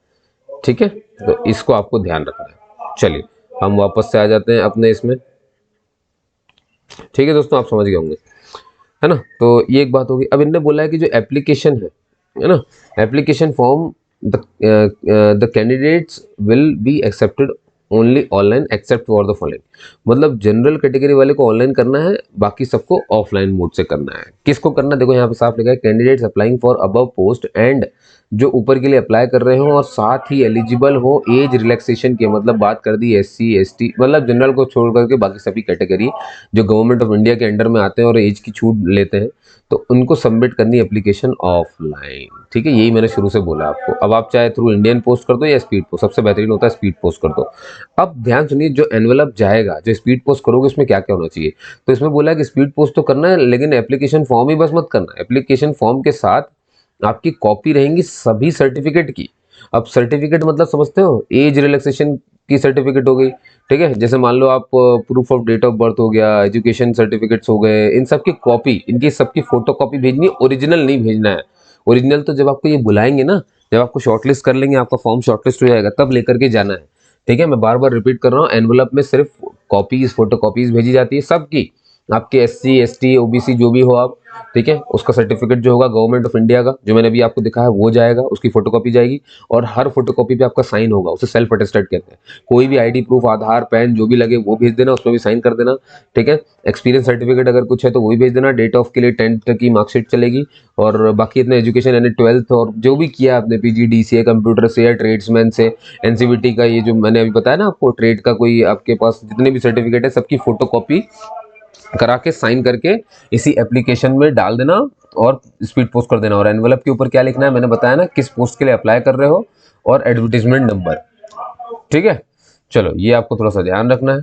ठीक है, तो इसको आपको ध्यान रखना है। चलिए हम वापस से आ जाते हैं अपने इसमें, ठीक है दोस्तों, आप समझ गए होंगे, है ना। तो ये एक बात होगी। अब इनने बोला है कि जो एप्लीकेशन है ना, application form the candidates will be accepted only online except for the following, मतलब जनरल कैटेगरी वाले को ऑनलाइन करना है, बाकी सबको ऑफलाइन मोड से करना है। किसको करना है, देखो यहाँ पे साफ लिखा है, candidates applying for above post and, जो ऊपर के लिए अप्लाई कर रहे हो और साथ ही एलिजिबल हो एज रिलैक्सेशन के, मतलब बात कर दी एससी एसटी, मतलब जनरल को छोड़ करके बाकी सभी कैटेगरी जो गवर्नमेंट ऑफ इंडिया के अंडर में आते हैं और एज की छूट लेते हैं, तो उनको सबमिट करनी एप्लीकेशन ऑफलाइन, ठीक है, यही मैंने शुरू से बोला आपको। अब आप चाहे थ्रू इंडियन पोस्ट कर दो या स्पीड पोस्ट, सबसे बेहतरीन होता है स्पीड पोस्ट कर दो। अब ध्यान सुनिए, जो एनवेलप जाएगा, जो स्पीड पोस्ट करोगे उसमें क्या क्या होना चाहिए, तो इसमें बोला है कि स्पीड पोस्ट तो करना है, लेकिन एप्लीकेशन फॉर्म ही बस मत करना, एप्लीकेशन फॉर्म के साथ आपकी कॉपी रहेंगी सभी सर्टिफिकेट की। अब सर्टिफिकेट मतलब समझते हो, एज रिलैक्सेशन की सर्टिफिकेट हो गई, ठीक है, जैसे मान लो आप proof of date of birth हो गया, एजुकेशन सर्टिफिकेट्स हो गए, इन सब की कॉपी, इनकी सबकी फोटो कॉपी भेजनी है, ओरिजिनल नहीं भेजना है। ओरिजिनल तो जब आपको ये बुलाएंगे ना, जब आपको शॉर्टलिस्ट कर लेंगे, आपका फॉर्म शॉर्टलिस्ट हो जाएगा, तब लेकर के जाना है, ठीक है। मैं बार बार रिपीट कर रहा हूँ, एनवलप में सिर्फ कॉपीज, फोटो कॉपीज भेजी जाती है सबकी, आपके एससी एसटी ओबीसी जो भी हो आप, ठीक है, उसका सर्टिफिकेट जो होगा गवर्नमेंट ऑफ इंडिया का, जो मैंने अभी आपको दिखाया वो जाएगा, उसकी फोटोकॉपी जाएगी, और हर फोटोकॉपी पे आपका साइन होगा, उसे सेल्फ अटेस्टेड कहते हैं। कोई भी आईडी प्रूफ, आधार, पैन जो भी लगे वो भेज देना, उसमें भी साइन कर देना, ठीक है। एक्सपीरियंस सर्टिफिकेट अगर कुछ है तो वही भेज देना, डेट ऑफ के लिए 10th की मार्कशीट चलेगी, और बाकी इतने एजुकेशन यानी 12th और जो भी किया आपने, पीजी डीसीए कंप्यूटर से या ट्रेड्समैन से, एनसीवीटी का ये जो मैंने अभी बताया ना आपको, ट्रेड का कोई आपके पास जितने भी सर्टिफिकेट है सबकी फोटोकॉपी करा के साइन करके इसी एप्लीकेशन में डाल देना और स्पीड पोस्ट कर देना। और एनवलप के ऊपर क्या लिखना है, मैंने बताया ना, किस पोस्ट के लिए अप्लाई कर रहे हो और एडवर्टीजमेंट नंबर, ठीक है। चलो ये आपको थोड़ा सा ध्यान रखना है।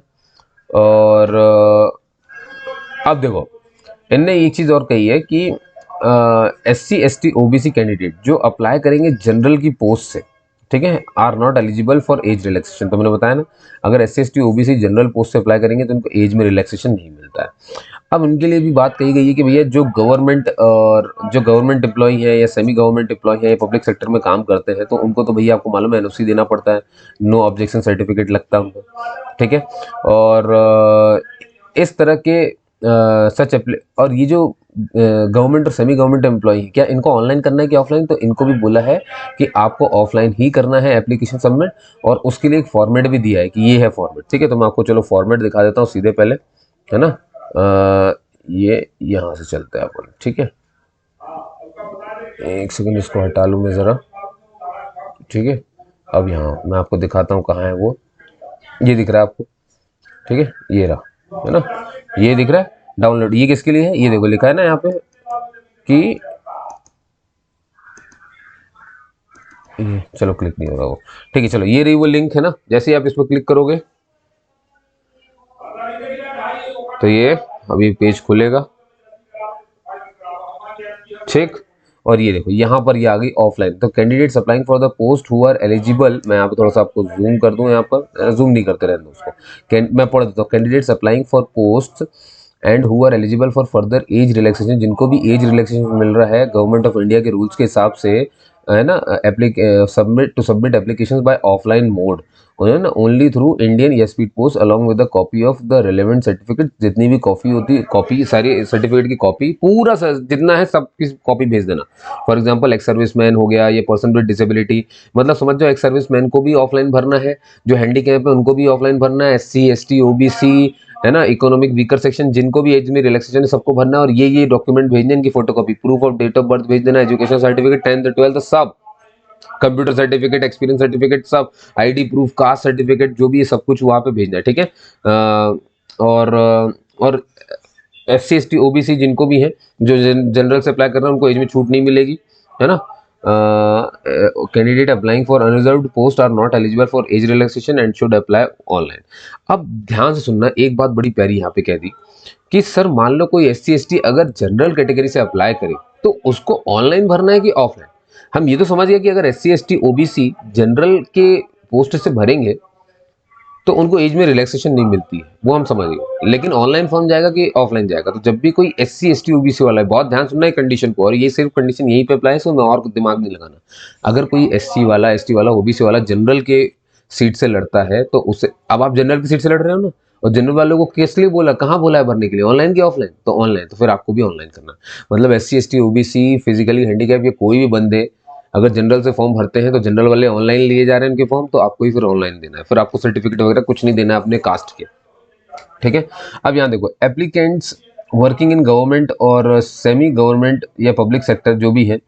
और अब देखो, इनने एक चीज और कही है कि एससी एसटी ओबीसी कैंडिडेट जो अप्लाई करेंगे जनरल की पोस्ट से, ठीक है, are not eligible for age relaxation. तो मैंने बताया ना, अगर SC ST OBC general post से अप्लाई करेंगे तो उनको एज में रिलैक्सेशन नहीं मिलता है। अब उनके लिए भी बात कही गई है कि भैया जो गवर्नमेंट एम्प्लॉय है या सेमी गवर्नमेंट एम्प्लॉय है या पब्लिक सेक्टर में काम करते हैं, तो उनको तो भैया आपको मालूम है एनओसी देना पड़ता है, नो ऑब्जेक्शन सर्टिफिकेट लगता है उनको, ठीक है। और इस तरह के और ये जो गवर्नमेंट और सेमी गवर्नमेंट एम्प्लॉय, क्या इनको ऑनलाइन करना है कि ऑफलाइन, तो इनको भी बोला है कि आपको ऑफलाइन ही करना है एप्लीकेशन सबमिट, और उसके लिए एक फॉर्मेट भी दिया है कि ये है फॉर्मेट, ठीक है। तो मैं आपको चलो फॉर्मेट दिखा देता हूँ सीधे पहले, है ना। ये यहाँ से चलते हैं अपन, ठीक है, एक सेकंड इसको हटा लूँ मैं ज़रा, ठीक है। अब यहाँ मैं आपको दिखाता हूँ कहाँ है वो, ये दिख रहा है आपको, ठीक है, ये रहा, है ना, ये दिख रहा है डाउनलोड। ये किसके लिए है, ये देखो लिखा है ना यहाँ पे कि चलो क्लिक नहीं हो रहा वो, ठीक है। चलो ये रही वो लिंक, है ना, जैसे ही आप इस पर क्लिक करोगे तो ये अभी पेज खुलेगा, ठीक। और ये देखो यहाँ पर ये आ गई ऑफलाइन, तो candidates applying for the post who are eligible, मैं यहाँ पे थोड़ा सा आपको जूम कर दूं, यहाँ पर जूम नहीं करते रहने दो उसको, मैं पढ़ देता हूँ, candidates applying for post and who are eligible for further age relaxation, जिनको भी एज रिलैक्सेशन मिल रहा है गवर्नमेंट ऑफ इंडिया के रूल्स के हिसाब से, है ना, submit application by offline mode, उन्होंने ओनली थ्रू इंडियन या speed post along with the copy of the relevant certificate, जितनी भी कॉपी होती है, कॉपी सारी सर्टिफिकेट की कॉपी पूरा जितना है सब की कॉपी भेज देना। फॉर एग्जांपल एक्स सर्विसमैन हो गया, ये पर्सन विद डिसेबिलिटी, मतलब समझ जाओ एक्स सर्विसमैन को भी ऑफलाइन भरना है, जो हैंडीकैप है उनको भी ऑफलाइन भरना है, SC ST OBC है ना, इकोनॉमिक वीकर सेक्शन, जिनको भी एज में रिलैक्सेशन है सबको भरना है। और ये डॉक्यूमेंट भेजने, इनकी photocopy, proof of date of birth भेज देना, एजुकेशन सर्टिफिकेट 10th 12th सब, कंप्यूटर सर्टिफिकेट, एक्सपीरियंस सर्टिफिकेट सब, ID प्रूफ, कास्ट सर्टिफिकेट, जो भी है सब कुछ वहां पे भेजना है, ठीक है। और SC ST OBC जिनको भी है, जो जनरल से अप्लाई कर रहे हैं, उनको एज में छूट नहीं मिलेगी, है ना। Candidate applying for unreserved post are not eligible for age relaxation and should apply online. अब ध्यान से सुनना, एक बात बड़ी प्यारी यहाँ पे कह दी कि सर मान लो कोई SC ST अगर जनरल कैटेगरी से अप्लाई करे तो उसको ऑनलाइन भरना है कि ऑफलाइन। हम ये तो समझ गए कि अगर SC ST OBC जनरल के पोस्ट से भरेंगे तो उनको एज में रिलैक्सेशन नहीं मिलती है, वो हम समझ गए, लेकिन ऑनलाइन फॉर्म जाएगा कि ऑफलाइन जाएगा। तो जब भी कोई SC ST OBC वाला है, बहुत ध्यान सुनना है कंडीशन को, और ये सिर्फ कंडीशन यहीं पे अप्लाई है, सो मैं और दिमाग नहीं लगाना। अगर कोई SC वाला, ST वाला, OBC वाला जनरल के सीट से लड़ता है तो उससे, अब आप जनरल की सीट से लड़ रहे हो ना, और जनरल वालों को किस लिए बोला, कहाँ बोला है भरने के लिए, ऑनलाइन कि ऑफलाइन, तो ऑनलाइन, तो फिर आपको भी ऑनलाइन करना। मतलब SC ST OBC, physically handicap, ये कोई भी बंदे अगर जनरल से फॉर्म भरते हैं तो जनरल वाले ऑनलाइन लिए जा रहे हैं उनके फॉर्म, तो आपको ही फिर ऑनलाइन देना है, फिर आपको सर्टिफिकेट वगैरह कुछ नहीं देना है अपने कास्ट के, ठीक है। अब यहाँ देखो, एप्लीकेंट्स वर्किंग इन गवर्नमेंट और सेमी गवर्नमेंट या पब्लिक सेक्टर जो भी है,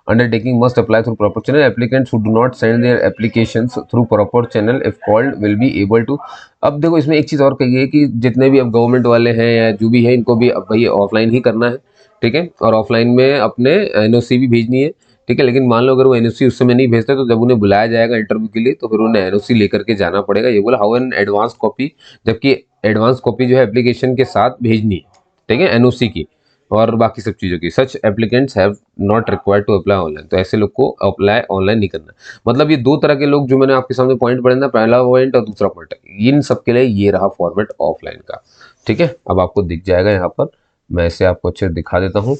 undertaking must apply through proper channel. Applicants who do not send their applications through proper channel if called will be able to. अब देखो इसमें एक चीज़ और कही है कि जितने भी अब गवर्नमेंट वाले हैं या जो भी है, इनको भी अब भाई ऑफलाइन ही करना है, ठीक है, और ऑफलाइन में अपने NOC भी भेजनी है, ठीक है। लेकिन मान लो अगर वो NOC उस समय नहीं भेजते तो जब उन्हें बुलाया जाएगा इंटरव्यू के लिए तो फिर उन्हें NOC लेकर के जाना पड़ेगा, ये बोला। हाउ एन एडवांस कॉपी, जबकि एडवांस कॉपी जो है एप्लीकेशन के साथ भेजनी है, ठीक है, NOC की और बाकी सब चीज़ों की। Such applicants have not required to apply online, तो ऐसे लोग को अप्लाई ऑनलाइन नहीं करना। मतलब ये दो तरह के लोग जो मैंने आपके सामने पॉइंट पढ़े ना, पहला पॉइंट और दूसरा पॉइंट, इन सब के लिए ये रहा फॉर्मेट ऑफलाइन का, ठीक है। अब आपको दिख जाएगा यहाँ पर, मैं इसे आपको अच्छे से दिखा देता हूँ,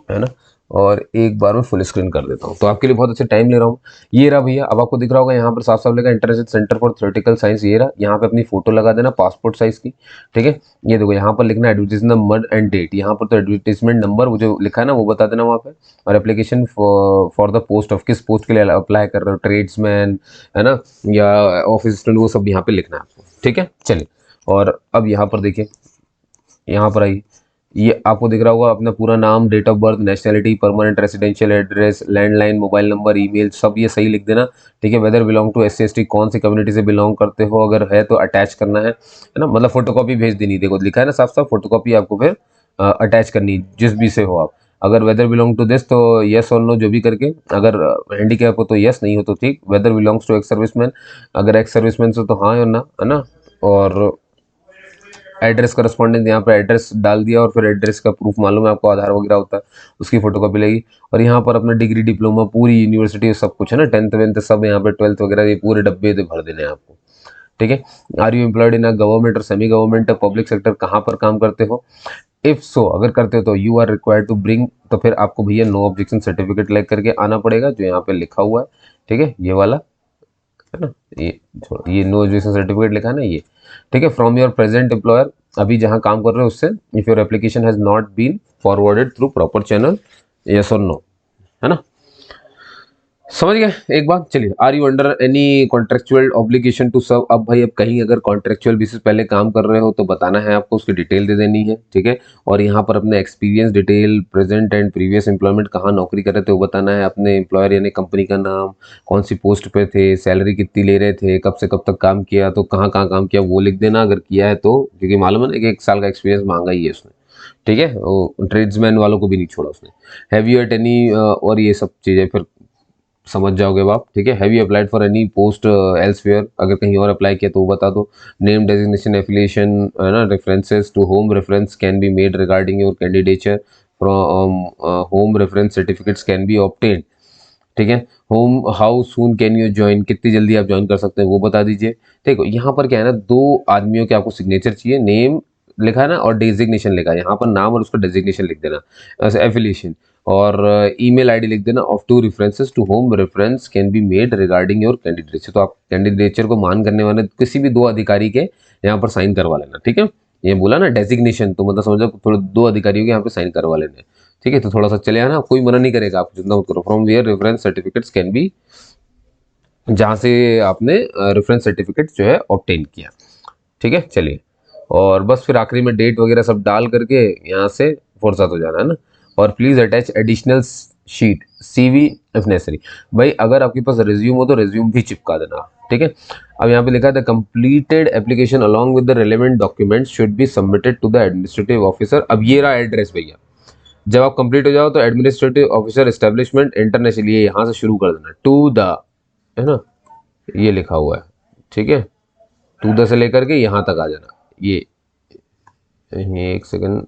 है ना, और एक बार मैं फुल स्क्रीन कर देता हूँ, तो आपके लिए बहुत अच्छे टाइम ले रहा हूँ। ये रहा भैया, अब आपको दिख रहा होगा यहाँ पर साफ साफ लिखा international centre for theoretical science, ये रहा। यहाँ पे अपनी फोटो लगा देना पासपोर्ट साइज की, ठीक है। ये देखो यहाँ पर लिखना एडवर्टाइजमेंट नंबर एंड डेट, यहाँ पर तो एडवर्टाइजमेंट नंबर वो जो लिखा है ना वो बता देना वहाँ पे, और application for the post of, किस पोस्ट के लिए अप्लाई कर रहे हो, ट्रेड्समैन है ना या ऑफिस असिस्टेंट, वो सब यहाँ पे लिखना है आपको, ठीक है। चलिए, और अब यहाँ पर देखिए, यहाँ पर आइए, ये आपको दिख रहा होगा अपना पूरा नाम, date of birth, nationality, permanent residential address, landline, mobile number, email, सब ये सही लिख देना, ठीक है। Whether belong to SC ST, कौन सी कम्युनिटी से बिलोंग करते हो, अगर है तो अटैच करना है ना, मतलब फोटोकॉपी भेज देनी। देखो लिखा है ना साफ साफ, फोटोकॉपी आपको फिर अटैच करनी, जिस भी से हो आप। अगर वेदर बिलोंग टू दिस तो यस और नो जो भी करके, अगर हैंडीकैप हो तो यस, नहीं हो तो ठीक। Whether belongs to ex serviceman, अगर एक्स सर्विसमैन से तो हाँ या ना, है ना। और एड्रेस करस्पॉन्डेंस, यहाँ पे एड्रेस डाल दिया, और फिर एड्रेस का प्रूफ मालूम है आपको, आधार वगैरह होता है, उसकी फोटोकॉपी लगेगी। और यहाँ पर अपना डिग्री, डिप्लोमा, पूरी यूनिवर्सिटी सब कुछ है ना, 10th 11th सब यहाँ पे, 12th वगैरह, ये पूरे डब्बे भर देने हैं आपको, ठीक है। Are you employed in a government और सेमी गवर्नमेंट पब्लिक सेक्टर, कहाँ पर काम करते हो। इफ सो, अगर करते हो तो you are required to bring, तो फिर आपको भैया नो ऑब्जेक्शन सर्टिफिकेट लेकर के आना पड़ेगा, जो यहाँ पे लिखा हुआ है, ठीक है, ये वाला है ना, ये नो ऑब्जेक्शन सर्टिफिकेट लिखा है ना, ये ठीक है। फ्रॉम योर प्रेजेंट एम्प्लॉयर, अभी जहां काम कर रहे हो उससे, if your application has not been forwarded through proper channel, yes और नो, है ना। समझ गए एक बात। चलिए, are you under any contractual obligation to serve. अब भाई अब कहीं अगर कॉन्ट्रेक्चुअल बेसिस पहले काम कर रहे हो तो बताना है आपको, उसकी डिटेल दे देनी है, ठीक है। और यहाँ पर अपने experience detail, present and previous employment, कहाँ नौकरी कर रहे थे वो बताना है, अपने एम्प्लॉयर यानी कंपनी का नाम, कौन सी पोस्ट पे थे, सैलरी कितनी ले रहे थे, कब से कब तक काम किया, तो कहाँ कहाँ काम किया वो लिख देना अगर किया है तो, क्योंकि मालूम है ना कि 1 साल का एक्सपीरियंस मांगा ही है उसने, ठीक है। वो ट्रेड्समैन वालों को भी नहीं छोड़ा उसने। हैव यू एट एनी, और ये सब चीज़ें फिर समझ जाओगे आप, ठीक है। Have you applied for any post elsewhere, अगर कहीं और अप्लाई किया तो वो बता दो। नेम, डेजिग्नेशन, एफिलिएशन, है ना, references to home reference can be made regarding your candidature, from home reference certificates can be obtained, ठीक है। Home, how soon can you join, कितनी जल्दी आप ज्वाइन कर सकते हैं वो बता दीजिए। देखो यहाँ पर क्या है ना, 2 आदमियों के आपको सिग्नेचर चाहिए, नेम लिखा है ना और डेजिग्नेशन लिखा है, यहाँ पर नाम और उसका डेजिग्नेशन लिख देना। एफिलिएशन, और ईमेल आईडी लिख देना of two references to home reference can be made regarding your candidature. तो आप कैंडिडेचर को मान करने वाले किसी भी 2 अधिकारी के यहाँ पर साइन करवा लेना, ठीक है। ये बोला ना डेजिग्नेशन, तो मतलब समझो थोड़े 2 अधिकारियों के यहाँ पे साइन करवा लेने, ठीक है। तो थोड़ा सा चले आना, कोई मना नहीं करेगा, आप चिंता मत करो। From where reference certificates can be, जहाँ से आपने रेफरेंस सर्टिफिकेट जो है ऑब्टेन किया, ठीक है। चलिए, और बस फिर आखिरी में डेट वगैरह सब डाल करके यहाँ से फुर्सत हो जाना है ना। और please attach additional sheet CV if necessary. भाई अगर आपके पास रिज्यूम हो तो रिज्यूम भी चिपका देना, ठीक है। अब यहाँ पे लिखा है the completed application along with the relevant documents should be submitted to the administrative officer. अब ये रहा एड्रेस भैया, जब आप कंप्लीट हो जाओ तो एडमिनिस्ट्रेटिव ऑफिसर एस्टेब्लिशमेंट इंटरनेशनल, ये यहाँ से शुरू कर देना, टू द, है ना, ये लिखा हुआ है, ठीक है। टू द से लेकर के यहाँ तक आ जाना। ये एक सेकंड,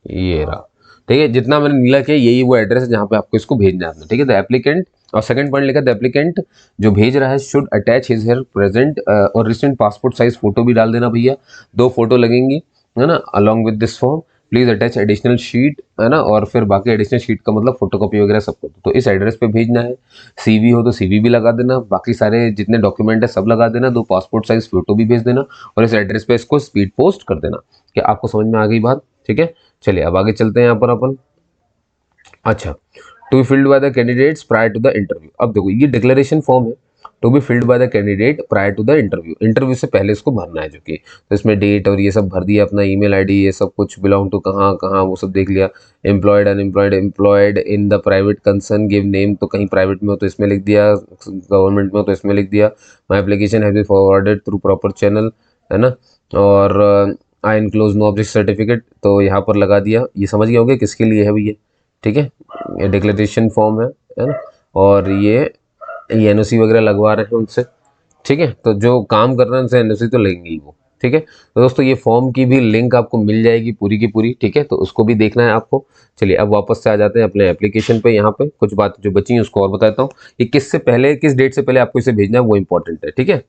ये रहा, ठीक है। जितना मैंने नीला किया यही वो एड्रेस है जहाँ पे आपको इसको भेजना है, ठीक है। द एप्लीकेंट, और सेकंड पॉइंट लिखा द एप्लीकेंट जो भेज रहा है should attach his her present और रिसेंट पासपोर्ट साइज फोटो भी डाल देना भैया, 2 फोटो लगेंगी, है ना, along with this form. Please attach additional sheet, है ना, और फिर बाकी एडिशनल शीट का मतलब फोटोकॉपी वगैरह सब कुछ, तो इस एड्रेस पे भेजना है। सीवी हो तो सीवी भी लगा देना, बाकी सारे जितने डॉक्यूमेंट है सब लगा देना, 2 पासपोर्ट साइज फोटो भी भेज देना, और इस एड्रेस पे इसको स्पीड पोस्ट कर देना। क्या आपको समझ में आ गई बात, ठीक है। चलिए अब आगे चलते हैं यहाँ पर अपन। अच्छा, to be filled by the candidates prior to the interview. अब देखो ये डिक्लेरेशन फॉर्म है, to be filled by the candidate prior to the interview, interview से पहले इसको भरना है, जो कि तो इसमें डेट और ये सब भर दिया, अपना ईमेल आईडी, ये सब कुछ, बिलोंग टू कहाँ कहाँ वो सब देख लिया, employed unemployed, employed in the private concern, give name, तो कहीं प्राइवेट में हो तो इसमें लिख दिया, गवर्नमेंट में हो तो इसमें लिख दिया, my application has been forwarded through proper channel, है ना, और I enclose no object certificate, तो यहाँ पर लगा दिया। ये समझ गए होंगे किसके लिए है भैया, ठीक है। ये डिक्लेरेशन फॉर्म है ना, और ये एनओसी वगैरह लगवा रहे हैं उनसे, ठीक है। तो जो काम कर रहे हैं उनसे एनओसी तो लेंगे ही वो, ठीक है। तो दोस्तों ये फॉर्म की भी लिंक आपको मिल जाएगी पूरी की पूरी, ठीक है, तो उसको भी देखना है आपको। चलिए अब वापस से आ जाते हैं अपने एप्लीकेशन पे। यहाँ पे कुछ बात जो बची हैं उसको और बताता हूँ। ये किससे पहले, किस डेट से पहले आपको इसे भेजना है वो इंपॉर्टेंट है, ठीक है।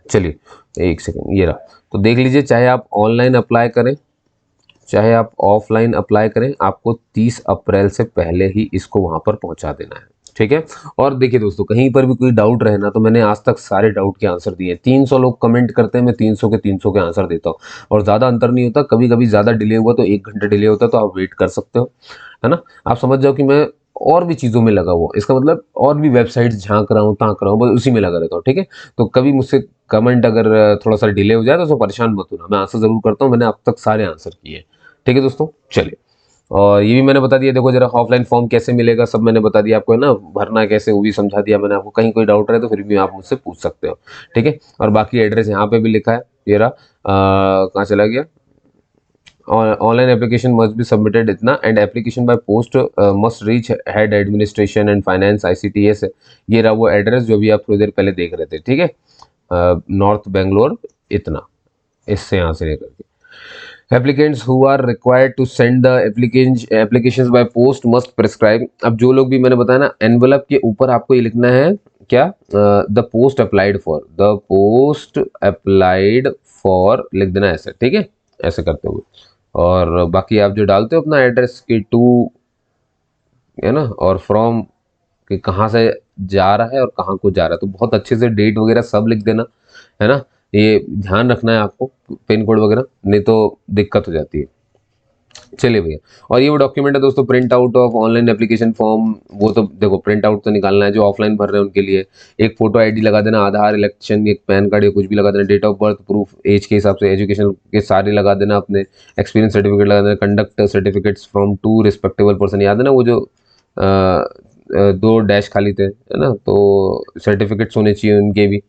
चलिए एक सेकेंड, ये रहा, तो देख लीजिए, चाहे आप ऑनलाइन अप्लाई करें चाहे आप ऑफलाइन अप्लाई करें, आपको 30 अप्रैल से पहले ही इसको वहां पर पहुंचा देना है, ठीक है। और देखिए दोस्तों, कहीं पर भी कोई डाउट रहे ना, तो मैंने आज तक सारे डाउट के आंसर दिए। 300 लोग कमेंट करते हैं, मैं 300 के आंसर देता हूँ, और ज़्यादा अंतर नहीं होता। कभी कभी ज़्यादा डिले हुआ तो 1 घंटा डिले होता है, तो आप वेट कर सकते हो, है ना। आप समझ जाओ कि मैं और भी चीज़ों में लगा हुआ, इसका मतलब और भी वेबसाइट झांक रहा हूँ, ताक रहा हूँ, बस उसी में लगा रहता हूँ, ठीक है। तो कभी मुझसे कमेंट अगर थोड़ा सा डिले हो जाए तो उसमें परेशान मत होना, मैं आंसर ज़रूर करता हूँ, मैंने अब तक सारे आंसर किए हैं, ठीक है दोस्तों। चलिए, और ये भी मैंने बता दिया, देखो जरा ऑफलाइन फॉर्म कैसे मिलेगा सब मैंने बता दिया आपको, है ना, भरना कैसे वो भी समझा दिया मैंने आपको। कहीं कोई डाउट रहे तो फिर भी आप मुझसे पूछ सकते हो, ठीक है। और बाकी एड्रेस यहाँ पे भी लिखा है, ये रहा, कहाँ चला गया, online application must be submitted इतना, and application by post must reach head administration and finance ICTS। ये रहा वो एड्रेस जो भी आप थोड़ी देर पहले देख रहे थे, ठीक है, नॉर्थ बेंगलोर इतना, इससे यहाँ से लेकर के। Applicants who are required to send the applications by post must prescribe। अब जो लोग भी मैंने बताया ना, एनवलप के ऊपर आपको ये लिखना है क्या, the post applied for, the post applied for लिख देना ऐसे, ठीक है, ऐसे करते हुए। और बाकी आप जो डालते हो अपना एड्रेस की टू, है ना, और फ्रॉम कि कहाँ से जा रहा है और कहाँ को जा रहा है, तो बहुत अच्छे से डेट वगैरह सब लिख देना, है ना। ये ध्यान रखना है आपको, पिन कोड वगैरह, नहीं तो दिक्कत हो जाती है। चलिए भैया, और ये वो डॉक्यूमेंट है दोस्तों, print out of online application form, वो तो देखो प्रिंट आउट तो निकालना है, जो ऑफलाइन भर रहे हैं उनके लिए। एक फोटो आईडी लगा देना, आधार, इलेक्शन, एक पैन कार्ड या कुछ भी लगा देना, date of birth proof, age के हिसाब से, एजुकेशन के सारे लगा देना, अपने एक्सपीरियंस सर्टिफिकेट लगा देना, conduct certificates from 2 respectable person, याद है ना वो जो 2 डैश खाली थे, है ना, तो सर्टिफिकेट्स होने चाहिए उनके भी,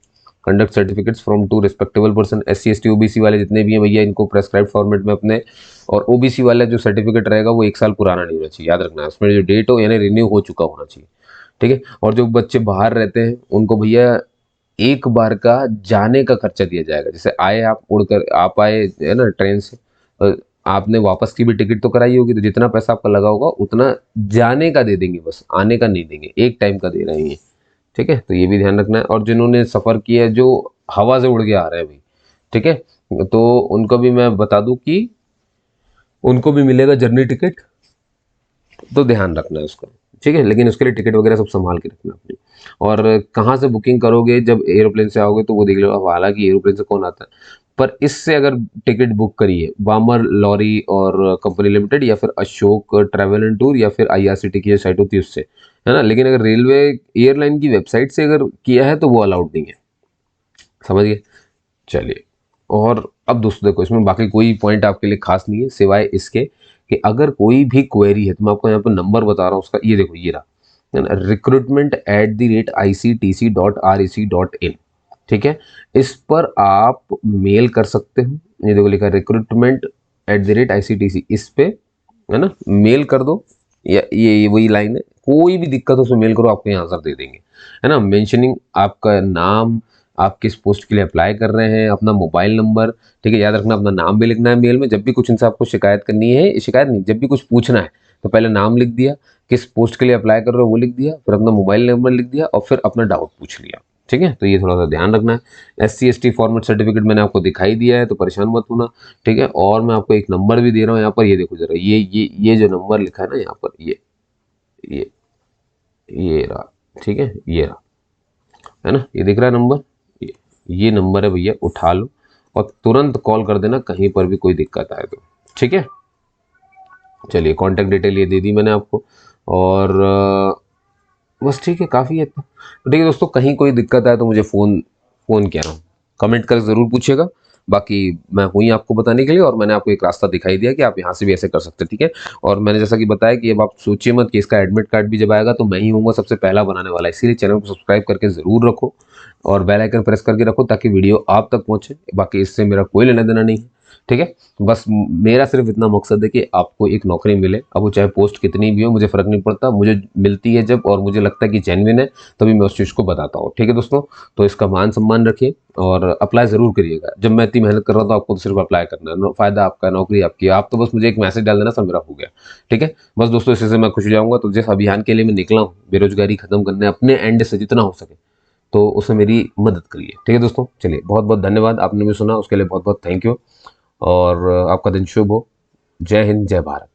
conduct certificates from 2 respectable person. SC ST OBC वाले जितने भी हैं भैया, इनको प्रेस्क्राइब फॉर्मेट में अपने, और OBC वाला जो सर्टिफिकेट रहेगा वो 1 साल पुराना नहीं होना चाहिए, याद रखना है, उसमें जो डेट हो यानी रिन्यू हो चुका होना चाहिए, ठीक है। और जो बच्चे बाहर रहते हैं उनको भैया एक बार का जाने का खर्चा दिया जाएगा, जैसे आए आप उड़कर, आप आए है ना ट्रेन से, आपने वापस की भी टिकट तो कराई होगी, तो जितना पैसा आपका लगा होगा उतना जाने का दे देंगे, बस आने का नहीं देंगे, एक टाइम का दे रहे हैं, ठीक है। तो ये भी ध्यान रखना है। और जिन्होंने सफ़र किया है, जो हवा से उड़ के आ रहे हैं भाई, ठीक है, तो उनको भी मैं बता दूं कि उनको भी मिलेगा जर्नी टिकट, तो ध्यान रखना है उसका, ठीक है। लेकिन उसके लिए टिकट वगैरह सब संभाल के रखना अपनी। और कहाँ से बुकिंग करोगे, जब एरोप्लेन से आओगे तो वो देख लो, हालांकि एरोप्लेन से कौन आता है, पर इससे अगर टिकट बुक करिए वामर लॉरी और कंपनी लिमिटेड या फिर अशोक ट्रैवल एंड टूर या फिर आईआरसीटी की जो साइट होती है उससे, है ना। लेकिन अगर रेलवे एयरलाइन की वेबसाइट से अगर किया है तो वो अलाउड नहीं है, समझ गए। चलिए, और अब दोस्तों देखो, इसमें बाकी कोई पॉइंट आपके लिए खास नहीं है सिवाय इसके कि अगर कोई भी क्वेरी है तो मैं आपको यहाँ पर नंबर बता रहा हूँ उसका, ये देखो, ये रहा, recruitment@ict.rec.in, ठीक है। इस पर आप मेल कर सकते हो, ये देखो लिखा recruitment@ICTC, इस पे, है ना, मेल कर दो। या ये वही लाइन है, कोई भी दिक्कत हो उसमें मेल करो, आपको यहाँ आंसर दे देंगे, है ना। मेंशनिंग आपका नाम, आप किस पोस्ट के लिए अप्लाई कर रहे हैं, अपना मोबाइल नंबर, ठीक है। याद रखना अपना नाम भी लिखना है मेल में। जब भी कुछ इनसे आपको शिकायत करनी है, शिकायत नहीं, जब भी कुछ पूछना है तो पहले नाम लिख दिया, किस पोस्ट के लिए अप्लाई कर रहे हो वो लिख दिया, फिर अपना मोबाइल नंबर लिख दिया और फिर अपना डाउट पूछ लिया, ठीक है। तो ये थोड़ा सा ध्यान रखना है। SC/ST फॉर्मेट सर्टिफिकेट मैंने आपको दिखाई दिया है, तो परेशान मत होना, ठीक है। और मैं आपको एक नंबर भी दे रहा हूँ यहाँ पर, ये देखो जरा, ये जो नंबर लिखा है ना यहाँ पर, ये ये रहा, ठीक है, ये रहा, है ना, ये दिख रहा है नंबर, ये नंबर है भैया, उठा लो और तुरंत कॉल कर देना कहीं पर भी कोई दिक्कत आए तो, ठीक है। चलिए, कांटेक्ट डिटेल ये दे दी मैंने आपको, और बस ठीक है, काफ़ी है। तो ठीक है दोस्तों, कहीं कोई दिक्कत आए तो मुझे फ़ोन फ़ोन कह रहा हूँ, कमेंट कर ज़रूर पूछिएगा। बाकी मैं हूँ ही आपको बताने के लिए, और मैंने आपको एक रास्ता दिखाई दिया कि आप यहाँ से भी ऐसे कर सकते हैं, ठीक है। और मैंने जैसा कि बताया कि अब आप सोचिए मत कि इसका एडमिट कार्ड भी जब आएगा तो मैं ही हूँगा सबसे पहला बनाने वाला, इसीलिए चैनल को सब्सक्राइब करके ज़रूर रखो और बेल आइकन प्रेस करके रखो ताकि वीडियो आप तक पहुँचे। बाकी इससे मेरा कोई लेना देना नहीं है, ठीक है। बस मेरा सिर्फ इतना मकसद है कि आपको एक नौकरी मिले, अब वो चाहे पोस्ट कितनी भी हो, मुझे फ़र्क नहीं पड़ता, मुझे मिलती है जब और मुझे लगता है कि जेन्युइन है तभी मैं उस चीज़ को बताता हूँ, ठीक है दोस्तों। तो इसका मान सम्मान रखिए और अप्लाई ज़रूर करिएगा। जब मैं इतनी मेहनत कर रहा हूँ तो आपको तो सिर्फ अप्लाई करना है, फ़ायदा आपका, नौकरी आपकी, आप तो बस मुझे एक मैसेज डाल देना, सब मेरा हो गया, ठीक है। बस दोस्तों, इससे मैं खुश हो जाऊँगा। तो जिस अभियान के लिए मैं निकला हूँ, बेरोजगारी खत्म करने, अपने एंड से जितना हो सके तो उसमें मेरी मदद करिए, ठीक है दोस्तों। चलिए, बहुत बहुत धन्यवाद, आपने भी सुना उसके लिए बहुत बहुत थैंक यू, और आपका दिन शुभ हो। जय हिंद, जय भारत।